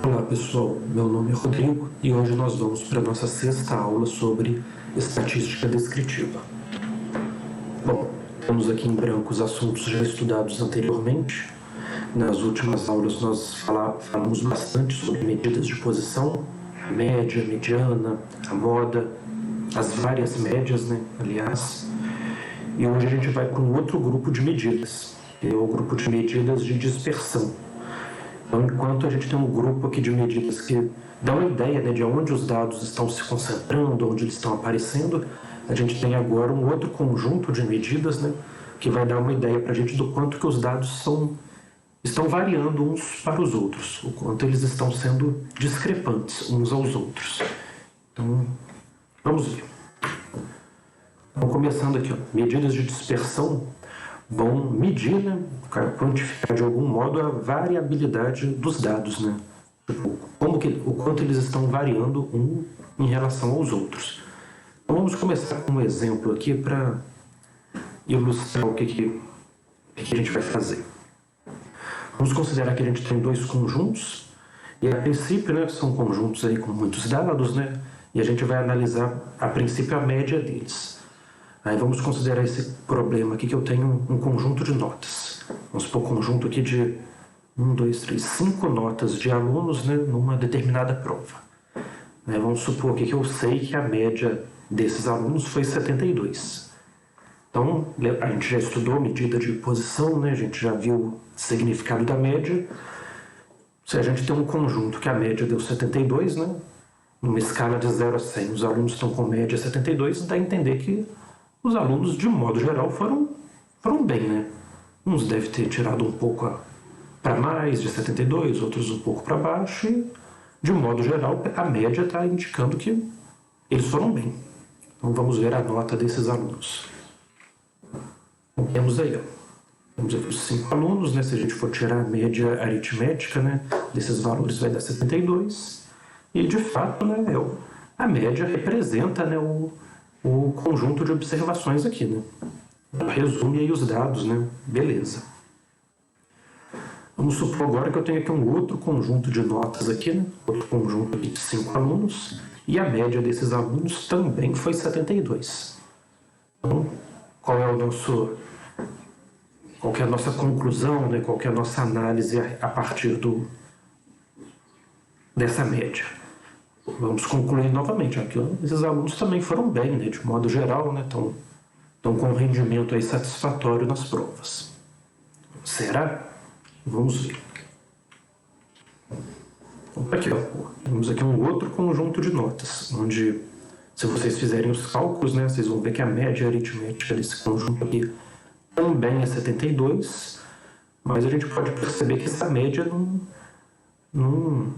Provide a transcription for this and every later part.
Olá pessoal, meu nome é Rodrigo e hoje nós vamos para a nossa sexta aula sobre estatística descritiva. Bom, temos aqui em branco os assuntos já estudados anteriormente. Nas últimas aulas nós falamos bastante sobre medidas de posição, a média, a mediana, a moda, as várias médias, aliás. E hoje a gente vai para um outro grupo de medidas, que é o grupo de medidas de dispersão. Então, enquanto a gente tem um grupo aqui de medidas que dá uma ideia de onde os dados estão se concentrando, onde eles estão aparecendo, a gente tem agora um outro conjunto de medidas que vai dar uma ideia para a gente do quanto que os dados estão variando uns para os outros, o quanto eles estão sendo discrepantes uns aos outros. Então, vamos ver. Então, começando aqui, medidas de dispersão vão medir, quantificar de algum modo a variabilidade dos dados, Tipo, o quanto eles estão variando um em relação aos outros. Então vamos começar com um exemplo aqui para ilustrar o que a gente vai fazer. Vamos considerar que a gente tem dois conjuntos e a princípio, são conjuntos aí com muitos dados, e a gente vai analisar a princípio a média deles. Aí vamos considerar esse problema aqui que eu tenho um conjunto de notas. Vamos supor conjunto aqui de 5 notas de alunos, numa determinada prova. Vamos supor aqui que eu sei que a média desses alunos foi 72. Então, a gente já estudou medida de posição, a gente já viu o significado da média. Se a gente tem um conjunto que a média deu 72, numa escala de 0 a 100, os alunos estão com média 72, dá a entender que os alunos, de modo geral, foram bem, Uns devem ter tirado um pouco para mais de 72, outros um pouco para baixo, e, de modo geral, a média está indicando que eles foram bem. Então, vamos ver a nota desses alunos. Então, temos aí, temos aqui os 5 alunos, se a gente for tirar a média aritmética, desses valores vai dar 72, e, de fato, a média representa, o conjunto de observações aqui, Resume aí os dados, Beleza. Vamos supor agora que eu tenho aqui um outro conjunto de notas aqui, Outro conjunto de 5 alunos, e a média desses alunos também foi 72. Então, qual é a nossa conclusão, qual é a nossa análise a partir dessa média? Vamos concluir novamente, esses alunos também foram bem, de modo geral, estão com um rendimento aí satisfatório nas provas. Será? Vamos ver. Aqui, temos aqui um outro conjunto de notas, onde, se vocês fizerem os cálculos, vocês vão ver que a média aritmética desse conjunto aqui também é 72, mas a gente pode perceber que essa média não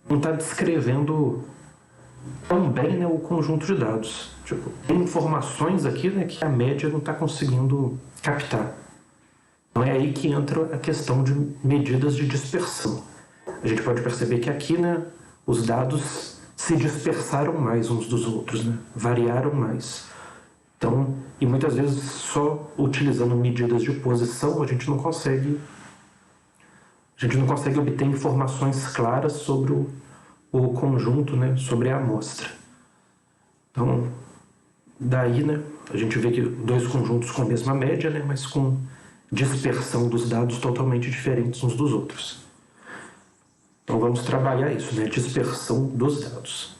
está descrevendo tão bem o conjunto de dados. Tem informações aqui que a média não está conseguindo captar. Então é aí que entra a questão de medidas de dispersão. A gente pode perceber que aqui os dados se dispersaram mais uns dos outros, variaram mais. Então, e muitas vezes só utilizando medidas de posição a gente não consegue obter informações claras sobre o conjunto, sobre a amostra. Então, daí, a gente vê que dois conjuntos com a mesma média, mas com dispersão dos dados totalmente diferentes uns dos outros. Então, vamos trabalhar isso, dispersão dos dados.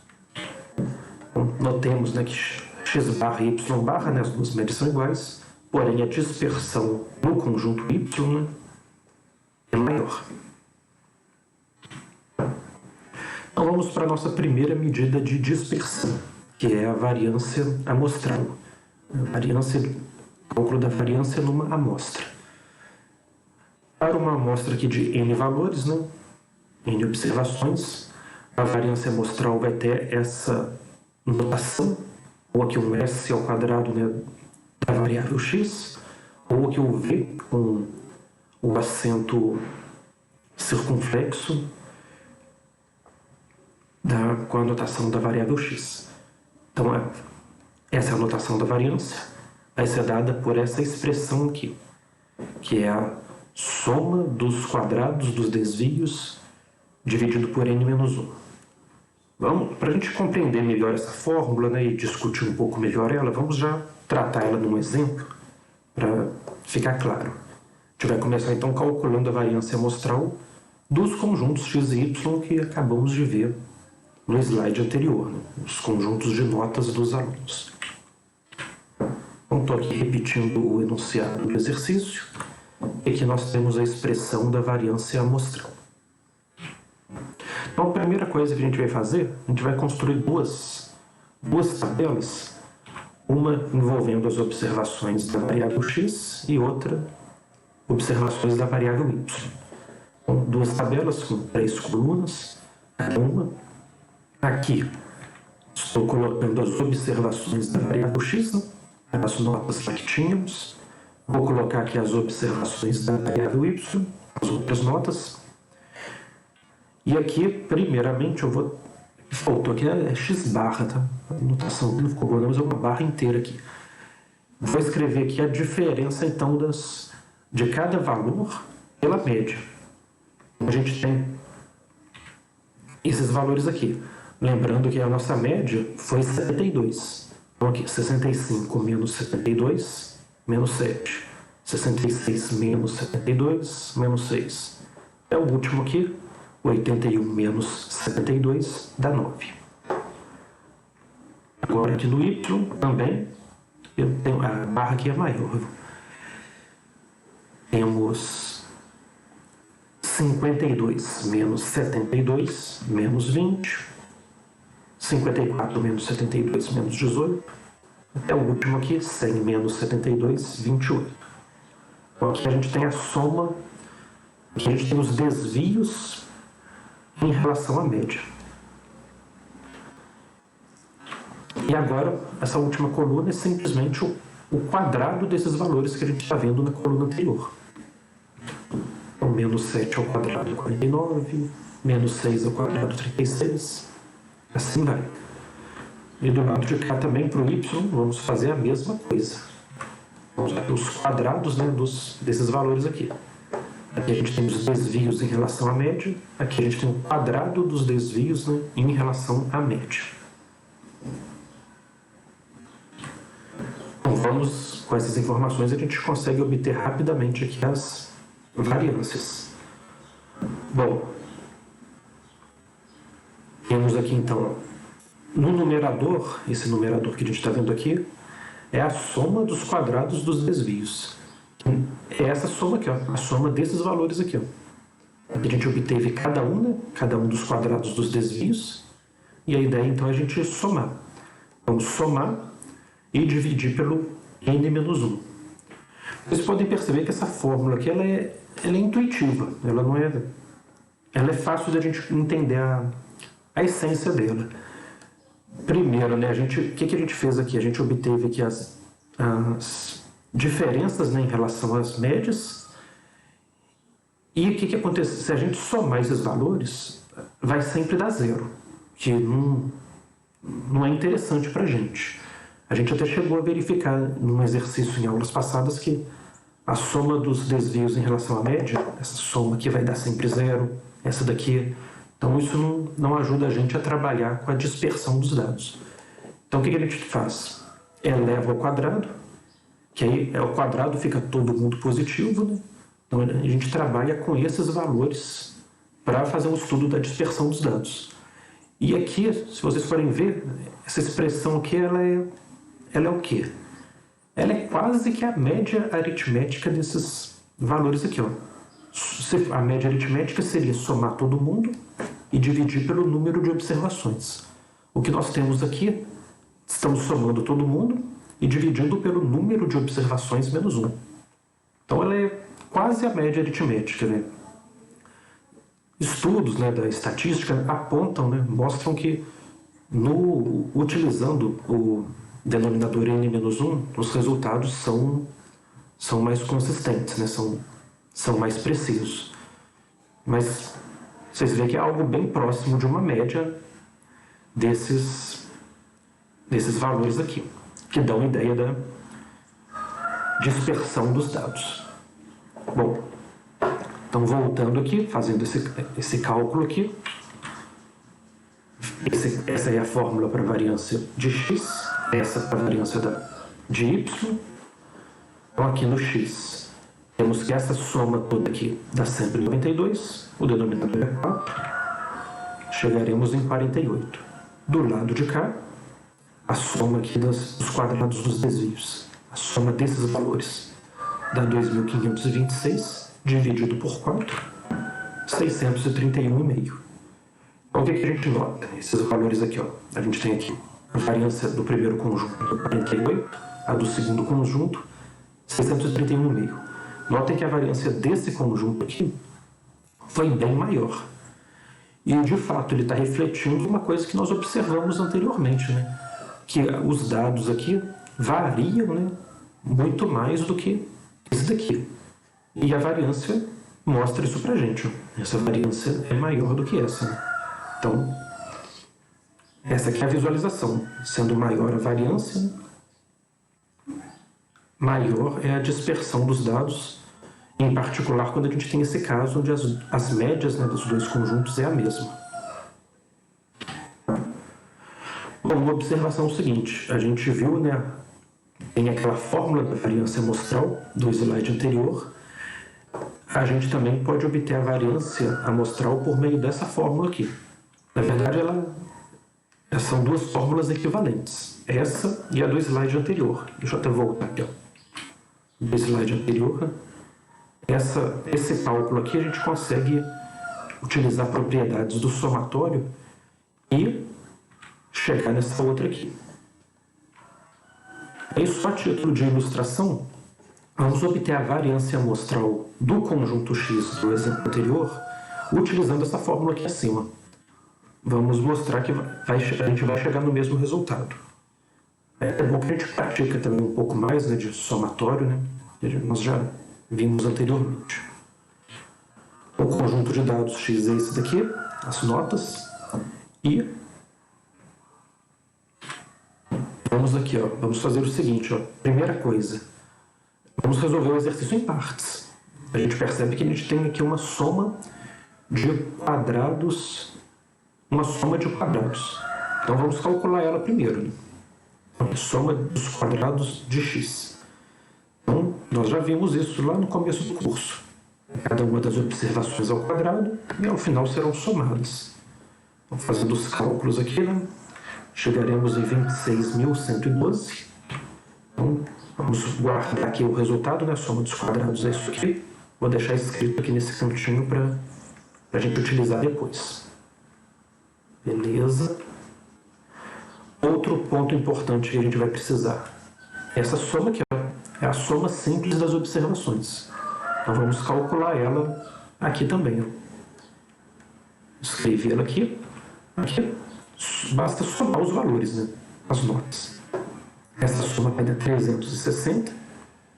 Então, notemos, que x barra e y barra, as duas médias são iguais, porém a dispersão no conjunto y, é maior. Então vamos para a nossa primeira medida de dispersão, que é a variância amostral. Cálculo da variância numa amostra. Para uma amostra aqui de n valores, n observações, a variância amostral vai ter essa notação, ou aqui um s ao quadrado da variável x, ou aqui o v com o acento circunflexo, com a notação da variável x. Então, essa é a notação da variância, vai ser dada por essa expressão aqui, que é a soma dos quadrados dos desvios dividido por n menos 1. Vamos, para a gente compreender melhor essa fórmula, né, e discutir um pouco melhor ela, vamos já tratar ela num exemplo para ficar claro. A gente vai começar então calculando a variância amostral dos conjuntos x e y que acabamos de ver no slide anterior, né, os conjuntos de notas dos alunos. Então, estou aqui repetindo o enunciado do exercício, e aqui nós temos a expressão da variância amostral. Então, a primeira coisa que a gente vai fazer, a gente vai construir duas tabelas, uma envolvendo as observações da variável x e outra observações da variável y. Então, duas tabelas com 3 colunas, cada uma. Aqui, estou colocando as observações da variável x, né? As notas que tínhamos. Vou colocar aqui as observações da variável y, as outras notas. E aqui, primeiramente, eu vou... Faltou aqui é x barra, tá? A notação não ficou boa, mas é uma barra inteira aqui. Vou escrever aqui a diferença, então, de cada valor pela média. A gente tem esses valores aqui. Lembrando que a nossa média foi 72. Então, aqui, 65 menos 72, menos 7. 66 menos 72, menos 6. É o último aqui. 81 menos 72 dá 9. Agora aqui no y também, eu tenho, a barra aqui é maior. Temos 52 menos 72 menos 20. 54 menos 72 menos 18. Até o último aqui, 100 menos 72, 28. Então aqui a gente tem a soma, aqui a gente tem os desvios em relação à média. E agora, essa última coluna é simplesmente o quadrado desses valores que a gente está vendo na coluna anterior. Então, menos 7 ao quadrado, 49, menos 6 ao quadrado, 36, assim vai. E do lado de cá também, para o y, vamos fazer a mesma coisa. Vamos ver os quadrados, né, desses valores aqui. Aqui a gente tem os desvios em relação à média. Aqui a gente tem o quadrado dos desvios, né, em relação à média. Então vamos, com essas informações, a gente consegue obter rapidamente aqui as variâncias. Bom, temos aqui então, no numerador, esse numerador que a gente está vendo aqui, é a soma dos quadrados dos desvios. É essa soma aqui, ó, a soma desses valores aqui. Ó. Aqui a gente obteve cada um dos quadrados dos desvios, e a ideia então é a gente somar. Vamos somar e dividir pelo n menos 1. Vocês podem perceber que essa fórmula aqui ela é intuitiva, ela é fácil de a gente entender a essência dela. Primeiro, né, o que a gente fez aqui? A gente obteve aqui as diferenças, né, em relação às médias. E o que acontece? Se a gente somar esses valores, vai sempre dar zero, que não é interessante para a gente. A gente até chegou a verificar num exercício em aulas passadas que a soma dos desvios em relação à média, essa soma aqui vai dar sempre zero, essa daqui. Então isso não ajuda a gente a trabalhar com a dispersão dos dados. Então o que a gente faz? Eleva ao quadrado, que aí o quadrado fica todo mundo positivo, né? Então a gente trabalha com esses valores para fazer um estudo da dispersão dos dados. E aqui, se vocês forem ver, essa expressão aqui, ela é o quê? Ela é quase que a média aritmética desses valores aqui, ó. A média aritmética seria somar todo mundo e dividir pelo número de observações. O que nós temos aqui, estamos somando todo mundo e dividindo pelo número de observações menos 1. Então ela é quase a média aritmética, né? Estudos, né, da estatística apontam, né, mostram que utilizando o denominador n-1, os resultados são mais consistentes, né, são mais precisos. Mas vocês veem que é algo bem próximo de uma média desses valores aqui, que dão ideia da dispersão dos dados. Bom, Então, voltando aqui, fazendo esse cálculo aqui, essa é a fórmula para a variância de x, essa para a variância de y. Então, aqui no x, temos que essa soma toda aqui dá sempre 92, o denominador é 4, chegaremos em 48. Do lado de cá, a soma aqui dos quadrados dos desvios, a soma desses valores dá 2.526, dividido por 4, 631,5. Então, o que a gente nota? Esses valores aqui, ó. A gente tem aqui a variância do primeiro conjunto, 48, a do segundo conjunto, 631,5. Notem que a variância desse conjunto aqui foi bem maior. E, de fato, ele está refletindo uma coisa que nós observamos anteriormente, né? Que os dados aqui variam, né, muito mais do que esse daqui. E a variância mostra isso pra gente. Ó. Essa variância é maior do que essa. Né? Então, essa aqui é a visualização. Sendo maior a variância, maior é a dispersão dos dados, em particular quando a gente tem esse caso onde as médias, né, dos dois conjuntos é a mesma. Bom, uma observação é o seguinte, a gente viu, né, tem aquela fórmula da variância amostral do slide anterior, a gente também pode obter a variância amostral por meio dessa fórmula aqui. Na verdade, são duas fórmulas equivalentes, essa e a do slide anterior. Deixa eu até voltar aqui, ó. Do slide anterior, esse cálculo aqui a gente consegue utilizar propriedades do somatório e chegar nessa outra aqui. Aí, só a título de ilustração, vamos obter a variância amostral do conjunto X do exemplo anterior utilizando essa fórmula aqui acima. Vamos mostrar que a gente vai chegar no mesmo resultado. É bom que a gente pratica também um pouco mais, né, de somatório, né? Nós já vimos anteriormente. O conjunto de dados X é esse daqui, as notas, e vamos aqui, ó, vamos fazer o seguinte, ó, primeira coisa, vamos resolver o exercício em partes. A gente percebe que a gente tem aqui uma soma de quadrados, Então vamos calcular ela primeiro, né? A soma dos quadrados de x. Então, nós já vimos isso lá no começo do curso. Cada uma das observações ao quadrado e ao final serão somadas. Então, fazendo os cálculos aqui, né? Chegaremos em 26.112. Então, vamos guardar aqui o resultado, né? A soma dos quadrados é isso aqui. Vou deixar escrito aqui nesse cantinho para a gente utilizar depois. Beleza. Outro ponto importante que a gente vai precisar. Essa soma aqui, ó, é a soma simples das observações. Então vamos calcular ela aqui também. Ó. Escrevi ela aqui. Aqui basta somar os valores, né? As notas. Essa soma vai dar 360.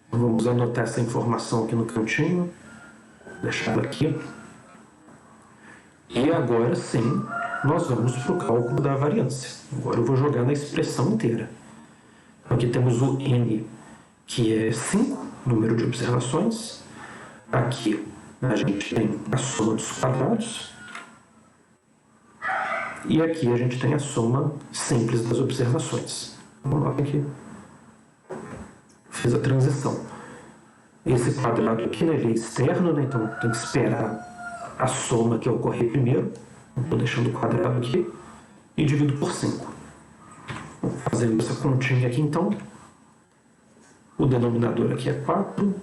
Então vamos anotar essa informação aqui no cantinho. Deixar ela aqui. E agora sim, nós vamos para o cálculo da variância. Agora eu vou jogar na expressão inteira. Então, aqui temos o n, que é 5, número de observações. Aqui a gente tem a soma dos quadrados. E aqui a gente tem a soma simples das observações. Vamos lá, aqui fiz a transição. Esse quadrado aqui, né, ele é externo, né, então tem que esperar a soma que ocorrer primeiro. Estou deixando o quadrado aqui e divido por 5. Fazendo essa continha aqui, então, o denominador aqui é 4.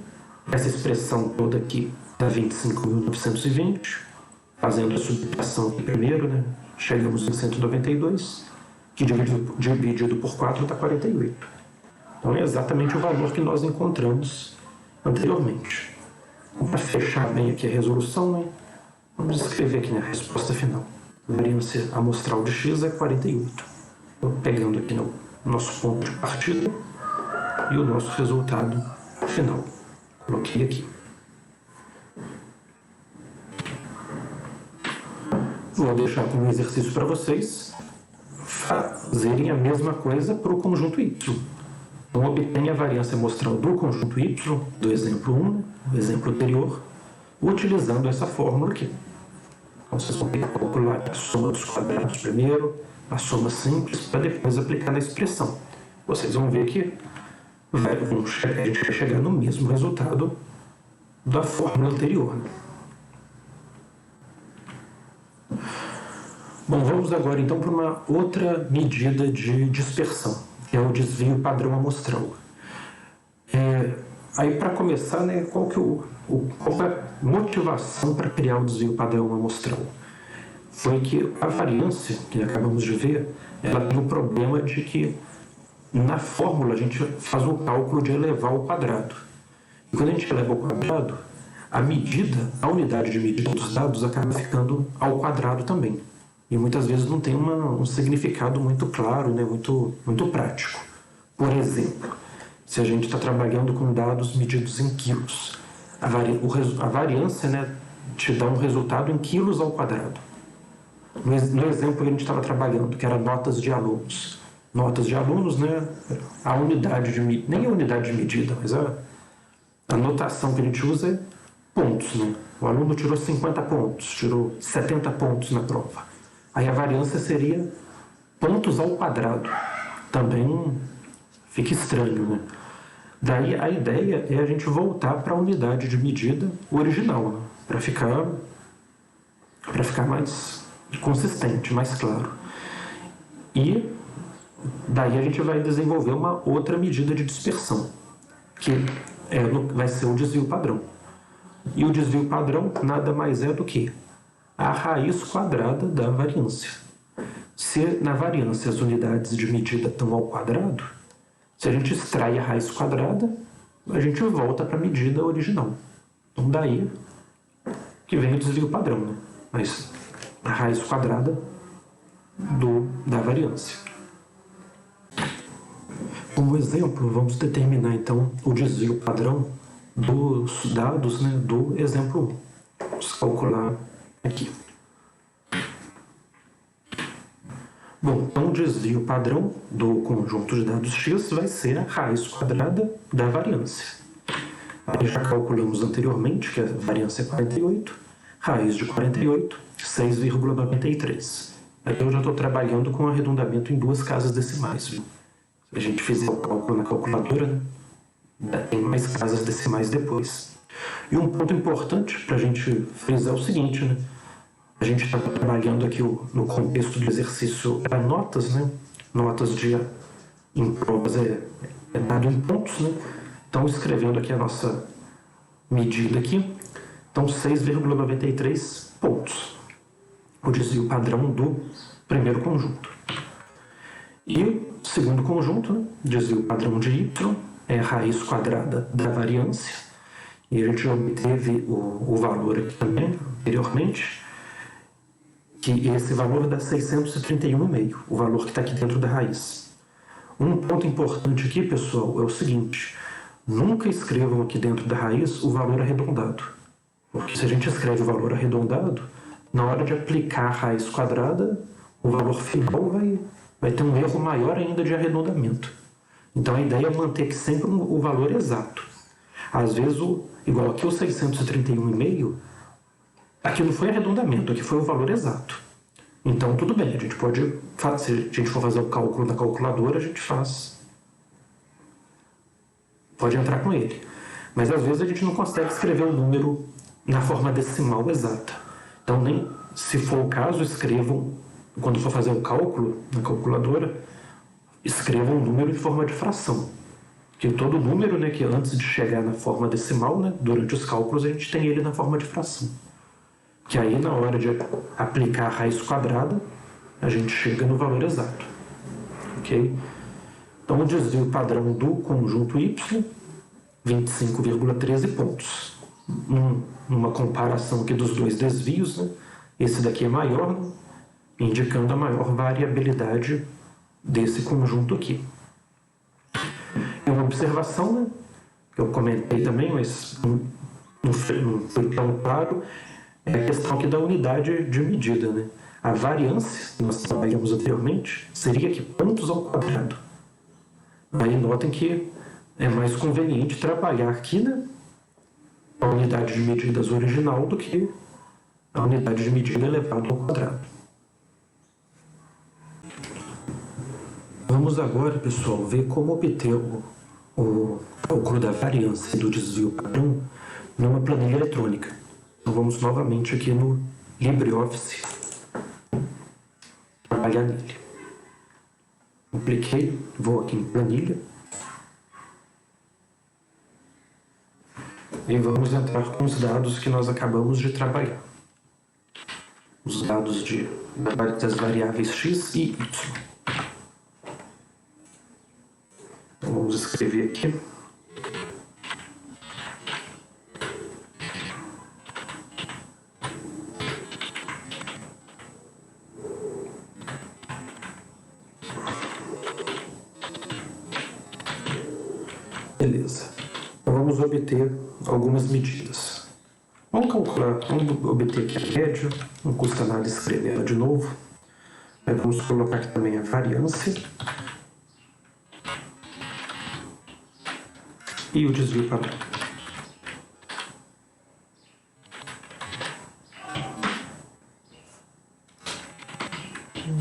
Essa expressão toda aqui dá 25.920. Fazendo a subtração aqui primeiro, né, chegamos em 192, que dividido por 4 dá 48. Então é exatamente o valor que nós encontramos anteriormente. Para fechar bem aqui a resolução, né, vamos escrever aqui na resposta final. A variância amostral de x é 48. Então, pegando aqui no nosso ponto de partida e o nosso resultado final. Coloquei aqui. Vou deixar como exercício para vocês fazerem a mesma coisa para o conjunto y. Então, obtenha a variância amostral do conjunto y, do exemplo 1, do exemplo anterior, utilizando essa fórmula aqui. Então vocês vão ter que calcular a soma dos quadrados primeiro, a soma simples, para depois aplicar na expressão. Vocês vão ver que a gente vai chegar no mesmo resultado da fórmula anterior. Bom, vamos agora então para uma outra medida de dispersão, que é o desvio padrão amostral. Aí, para começar, né, qual é a motivação para criar o desvio padrão amostral? Foi que a variância, que acabamos de ver, ela tem um problema de que na fórmula a gente faz um cálculo de elevar ao quadrado. E quando a gente eleva ao quadrado, a unidade de medida dos dados acaba ficando ao quadrado também. E muitas vezes não tem um significado muito claro, né, muito prático. Por exemplo, se a gente está trabalhando com dados medidos em quilos, a variância, né, te dá um resultado em quilos ao quadrado. No exemplo que a gente estava trabalhando, que era notas de alunos. Notas de alunos, né, a unidade de medida, nem a unidade de medida, mas a notação que a gente usa é pontos, né? O aluno tirou 50 pontos, tirou 70 pontos na prova. Aí a variância seria pontos ao quadrado. Também fica estranho, né? Daí a ideia é a gente voltar para a unidade de medida original, né? Para ficar mais consistente, mais claro. E daí a gente vai desenvolver uma outra medida de dispersão, que vai ser o desvio padrão. E o desvio padrão nada mais é do que a raiz quadrada da variância. Se na variância as unidades de medida estão ao quadrado, se a gente extrai a raiz quadrada, a gente volta para a medida original. Então daí que vem o desvio padrão, né? Mas a raiz quadrada da variância. Como exemplo, vamos determinar então o desvio padrão dos dados, né, do exemplo 1. Vamos calcular aqui. Bom, então o desvio padrão do conjunto de dados x vai ser a raiz quadrada da variância. Aí já calculamos anteriormente que a variância é 48, raiz de 48, 6,93. Aí eu já estou trabalhando com arredondamento em 2 casas decimais, viu? Se a gente fizer o cálculo na calculadora, né, tem mais casas decimais depois. E um ponto importante para a gente frisar é o seguinte, né? A gente está trabalhando aqui no contexto do exercício para notas, né? Notas em provas é dado em pontos, né? Então, escrevendo aqui a nossa medida aqui, então 6,93 pontos. O desvio padrão do primeiro conjunto. E segundo conjunto, né? Desvio padrão de y é a raiz quadrada da variância. E a gente obteve o valor aqui também, anteriormente, que esse valor dá 631,5, o valor que está aqui dentro da raiz. Um ponto importante aqui, pessoal, é o seguinte: nunca escrevam aqui dentro da raiz o valor arredondado. Porque se a gente escreve o valor arredondado, na hora de aplicar a raiz quadrada, o valor final vai ter um erro maior ainda de arredondamento. Então a ideia é manter aqui sempre o valor exato. Às vezes, igual aqui o 631,5, aqui não foi arredondamento, aqui foi o valor exato. Então tudo bem, a gente pode, se a gente for fazer o cálculo na calculadora, a gente pode entrar com ele. Mas às vezes a gente não consegue escrever um número na forma decimal exata. Então, nem se for o caso, escrevam, quando for fazer o cálculo na calculadora, escrevam um número em forma de fração. Porque todo número, né, que antes de chegar na forma decimal, né, durante os cálculos, a gente tem ele na forma de fração. Que aí, na hora de aplicar a raiz quadrada, a gente chega no valor exato. Ok? Então, o desvio padrão do conjunto y, 25,13 pontos. Numa comparação aqui dos dois desvios, né? Esse daqui é maior, né? Indicando a maior variabilidade desse conjunto aqui. E uma observação, né, que eu comentei também, mas não foi tão claro, é a questão aqui da unidade de medida, né? A variância, que nós trabalhamos anteriormente, seria aqui pontos ao quadrado. Aí notem que é mais conveniente trabalhar aqui, né, a unidade de medidas original do que a unidade de medida elevado ao quadrado. Vamos agora, pessoal, ver como obter o cálculo da variância e do desvio padrão numa planilha eletrônica. Então vamos novamente aqui no LibreOffice trabalhar nele. Cliquei, vou aqui em planilha e vamos entrar com os dados que nós acabamos de trabalhar. Os dados das variáveis x e y. Então vamos escrever aqui. Beleza. Então vamos obter algumas medidas. Vamos calcular, vamos obter aqui a média, não custa nada escrever ela de novo. Aí vamos colocar aqui também a variância e o desvio padrão.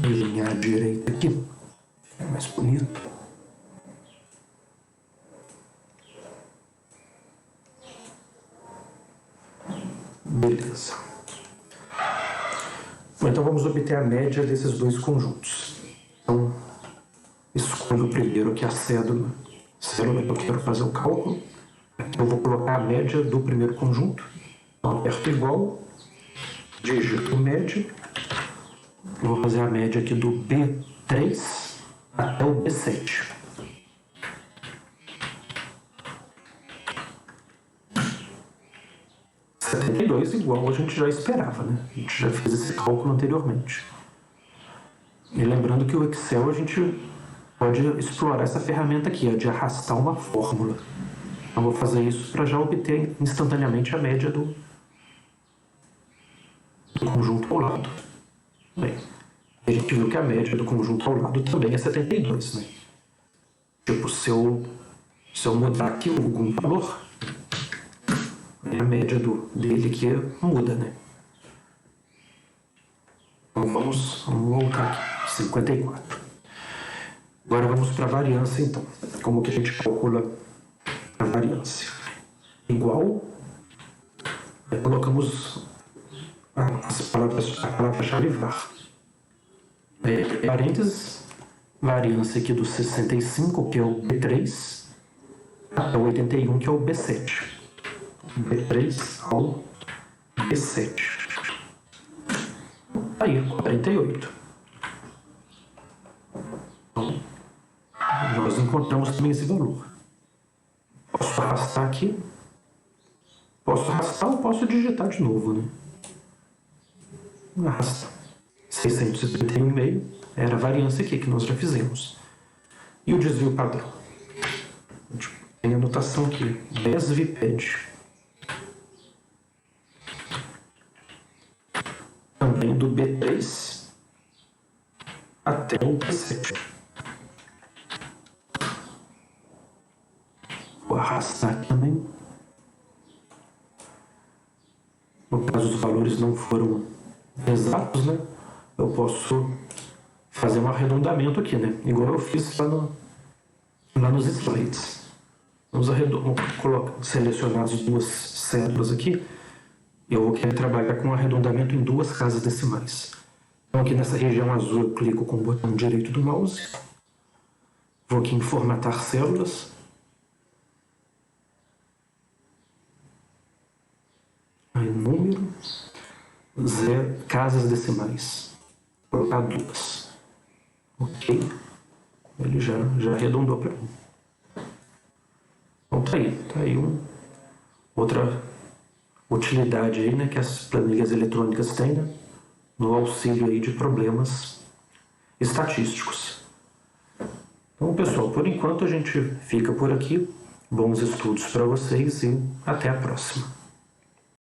Alinhar à direita aqui, é mais bonito. Beleza. Bom, então vamos obter a média desses dois conjuntos. Então, escolho primeiro aqui a célula que eu quero fazer o cálculo. Eu vou colocar a média do primeiro conjunto. Então, aperto igual, digito média. Eu vou fazer a média aqui do B3 até o B7. Igual a gente já esperava, né? A gente já fez esse cálculo anteriormente. E lembrando que o Excel a gente pode explorar essa ferramenta aqui, de arrastar uma fórmula. Eu vou fazer isso para já obter instantaneamente a média do conjunto ao lado. Bem, a gente viu que a média do conjunto ao lado também é 72, né? Tipo, se eu mudar aqui algum valor, a média dele aqui muda, né? Então vamos voltar aqui, 54. Agora vamos para a variância, então. Como que a gente calcula a variância? Igual, colocamos a palavra-chave var. Parênteses, variância aqui do 65, que é o B3, até o 81, que é o B7. B3 ao B7. Aí, 48. Então, nós encontramos também esse valor. Posso arrastar aqui. Posso arrastar ou posso digitar de novo, né? Arrasta. 631,5 era a variância aqui que nós já fizemos. E o desvio padrão? Tem a notação aqui. Desviped. Também do B3 até o B7. Vou arrastar aqui também. No caso os valores não foram exatos, né? Eu posso fazer um arredondamento aqui, né? Igual eu fiz lá nos slides. Vamos selecionar as duas células aqui. Eu vou querer trabalhar com arredondamento em duas casas decimais. Então aqui nessa região azul eu clico com o botão direito do mouse. Vou aqui em formatar células. Aí número, casas decimais. Vou colocar duas. Ok. Ele já arredondou para mim. Então tá aí outra utilidade aí, né, que as planilhas eletrônicas têm, né, no auxílio aí de problemas estatísticos. Então, pessoal, por enquanto a gente fica por aqui. Bons estudos para vocês e até a próxima.